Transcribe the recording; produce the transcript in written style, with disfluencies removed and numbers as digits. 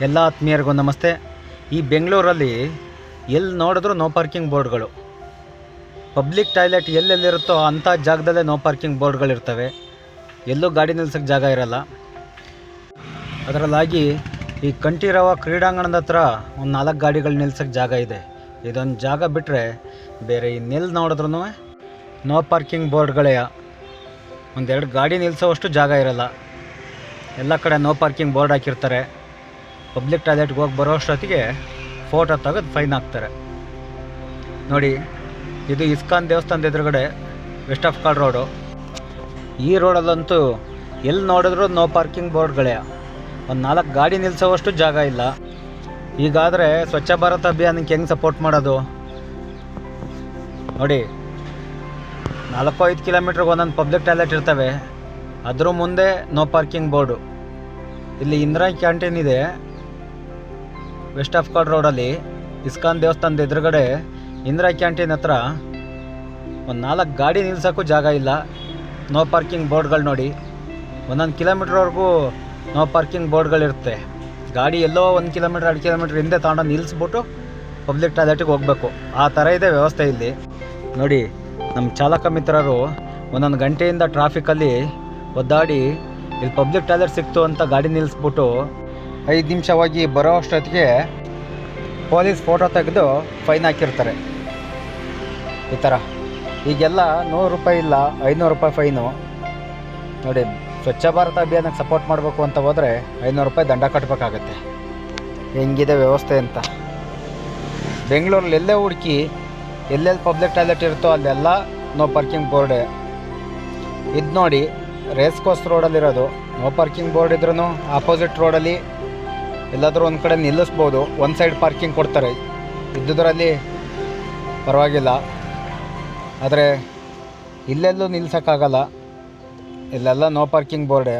ಎಲ್ಲ ಆತ್ಮೀಯರಿಗೂ ನಮಸ್ತೆ. ಈ ಬೆಂಗಳೂರಲ್ಲಿ ಎಲ್ಲಿ ನೋಡಿದ್ರೂ ನೋ ಪಾರ್ಕಿಂಗ್ ಬೋರ್ಡ್ಗಳು. ಪಬ್ಲಿಕ್ ಟಾಯ್ಲೆಟ್ ಎಲ್ಲೆಲ್ಲಿರುತ್ತೋ ಅಂಥ ಜಾಗದಲ್ಲೇ ನೋ ಪಾರ್ಕಿಂಗ್ ಬೋರ್ಡ್ಗಳಿರ್ತವೆ. ಎಲ್ಲೂ ಗಾಡಿ ನಿಲ್ಸೋಕ್ಕೆ ಜಾಗ ಇರಲ್ಲ. ಅದರಲ್ಲಾಗಿ ಈ ಕಂಠೀರವ ಕ್ರೀಡಾಂಗಣದ ಹತ್ರ ಒಂದು 4 ಗಾಡಿಗಳು ನಿಲ್ಸೋಕ್ಕೆ ಜಾಗ ಇದೆ. ಇದೊಂದು ಜಾಗ ಬಿಟ್ಟರೆ ಬೇರೆ ಇನ್ನೆಲ್ಲಿ ನೋಡಿದ್ರೂ ನೋ ಪಾರ್ಕಿಂಗ್ ಬೋರ್ಡ್ಗಳೇ. ಒಂದೆರಡು ಗಾಡಿ ನಿಲ್ಲಿಸೋವಷ್ಟು ಜಾಗ ಇರಲ್ಲ. ಎಲ್ಲ ಕಡೆ ನೋ ಪಾರ್ಕಿಂಗ್ ಬೋರ್ಡ್ ಹಾಕಿರ್ತಾರೆ. ಪಬ್ಲಿಕ್ ಟಾಯ್ಲೆಟ್ಗೆ ಹೋಗಿ ಬರೋ ಅಷ್ಟೊತ್ತಿಗೆ ಫೋಟೋ ತೆಗೆದು ಫೈನ್ ಹಾಕ್ತಾರೆ. ನೋಡಿ, ಇದು ಇಸ್ಕಾನ್ ದೇವಸ್ಥಾನದ ಎದುರುಗಡೆ ವೆಸ್ಟ್ ಆಫ್ ಕಾಲ್ ರೋಡು. ಈ ರೋಡಲ್ಲಂತೂ ಎಲ್ಲಿ ನೋಡಿದ್ರೂ ನೋ ಪಾರ್ಕಿಂಗ್ ಬೋರ್ಡ್ಗಳೇ. ಒಂದು 4 ಗಾಡಿ ನಿಲ್ಲಿಸೋವಷ್ಟು ಜಾಗ ಇಲ್ಲ. ಈಗಾದರೆ ಸ್ವಚ್ಛ ಭಾರತ್ ಅಭಿಯಾನಕ್ಕೆ ಹೆಂಗೆ ಸಪೋರ್ಟ್ ಮಾಡೋದು ನೋಡಿ. 4-5 ಕಿಲೋಮೀಟ್ರಿಗೆ ಒಂದೊಂದು ಪಬ್ಲಿಕ್ ಟಾಯ್ಲೆಟ್ ಇರ್ತವೆ. ಅದ್ರ ಮುಂದೆ ನೋ ಪಾರ್ಕಿಂಗ್ ಬೋರ್ಡು. ಇಲ್ಲಿ ಇಂದಿರಾ ಕ್ಯಾಂಟೀನ್ ಇದೆ ವೆಸ್ಟ್ ಆಫ್ ಕಾಲ್ ರೋಡಲ್ಲಿ. ಇಸ್ಕಾನ್ ದೇವಸ್ಥಾನದ ಎದುರುಗಡೆ ಇಂದಿರಾ ಕ್ಯಾಂಟೀನ್ ಹತ್ರ ಒಂದು 4 ಗಾಡಿ ನಿಲ್ಸೋಕ್ಕೂ ಜಾಗ ಇಲ್ಲ. ನೋ ಪಾರ್ಕಿಂಗ್ ಬೋರ್ಡ್ಗಳು ನೋಡಿ. ಒಂದೊಂದು ಕಿಲೋಮೀಟ್ರ್ವರೆಗೂ ನೋ ಪಾರ್ಕಿಂಗ್ ಬೋರ್ಡ್ಗಳಿರುತ್ತೆ. ಗಾಡಿ ಎಲ್ಲೋ 1 ಕಿಲೋಮೀಟ್ರ್ 2 ಕಿಲೋಮೀಟ್ರ್ ಹಿಂದೆ ತಗೊಂಡು ನಿಲ್ಲಿಸ್ಬಿಟ್ಟು ಪಬ್ಲಿಕ್ ಟಾಯ್ಲೆಟಿಗೆ ಹೋಗಬೇಕು. ಆ ಥರ ಇದೆ ವ್ಯವಸ್ಥೆ ಇಲ್ಲಿ ನೋಡಿ. ನಮ್ಮ ಚಾಲಕ ಮಿತ್ರರು ಒಂದೊಂದು ಗಂಟೆಯಿಂದ ಟ್ರಾಫಿಕಲ್ಲಿ ಒದ್ದಾಡಿ ಇಲ್ಲಿ ಪಬ್ಲಿಕ್ ಟಾಯ್ಲೆಟ್ ಸಿಕ್ತು ಅಂತ ಗಾಡಿ ನಿಲ್ಲಿಸ್ಬಿಟ್ಟು 5 ನಿಮಿಷ ಹೋಗಿ ಬರೋ ಅಷ್ಟೊತ್ತಿಗೆ ಪೊಲೀಸ್ ಫೋಟೋ ತೆಗೆದು ಫೈನ್ ಹಾಕಿರ್ತಾರೆ. ಈ ಥರ ಈಗೆಲ್ಲ 100 ರೂಪಾಯಿ ಇಲ್ಲ 500 ರೂಪಾಯಿ ಫೈನು ನೋಡಿ. ಸ್ವಚ್ಛ ಭಾರತ ಅಭಿಯಾನಕ್ಕೆ ಸಪೋರ್ಟ್ ಮಾಡಬೇಕು ಅಂತ ಹೋದರೆ 500 ರೂಪಾಯಿ ದಂಡ ಕಟ್ಟಬೇಕಾಗತ್ತೆ. ಹೆಂಗಿದೆ ವ್ಯವಸ್ಥೆ ಅಂತ. ಬೆಂಗಳೂರಲ್ಲಿ ಎಲ್ಲೇ ಹುಡುಕಿ ಎಲ್ಲೆಲ್ಲಿ ಪಬ್ಲಿಕ್ ಟಾಯ್ಲೆಟ್ ಇರುತ್ತೋ ಅಲ್ಲೆಲ್ಲ ನೋ ಪಾರ್ಕಿಂಗ್ ಬೋರ್ಡೇ. ಇದು ನೋಡಿ, ರೇಸ್ ಕೋರ್ಸ್ ರೋಡಲ್ಲಿರೋದು ನೋ ಪಾರ್ಕಿಂಗ್ ಬೋರ್ಡ್ ಇದ್ರೂ ಆಪೋಸಿಟ್ ರೋಡಲ್ಲಿ ಎಲ್ಲಾದರೂ ಒಂದು ಕಡೆ ನಿಲ್ಲಿಸ್ಬೋದು. ಒಂದು ಸೈಡ್ ಪಾರ್ಕಿಂಗ್ ಕೊಡ್ತಾರೆ. ಇದ್ದುದರಲ್ಲಿ ಪರವಾಗಿಲ್ಲ. ಆದರೆ ಇಲ್ಲೆಲ್ಲೂ ನಿಲ್ಸೋಕ್ಕಾಗಲ್ಲ. ಇಲ್ಲೆಲ್ಲ ನೋ ಪಾರ್ಕಿಂಗ್ ಬೋರ್ಡೇ.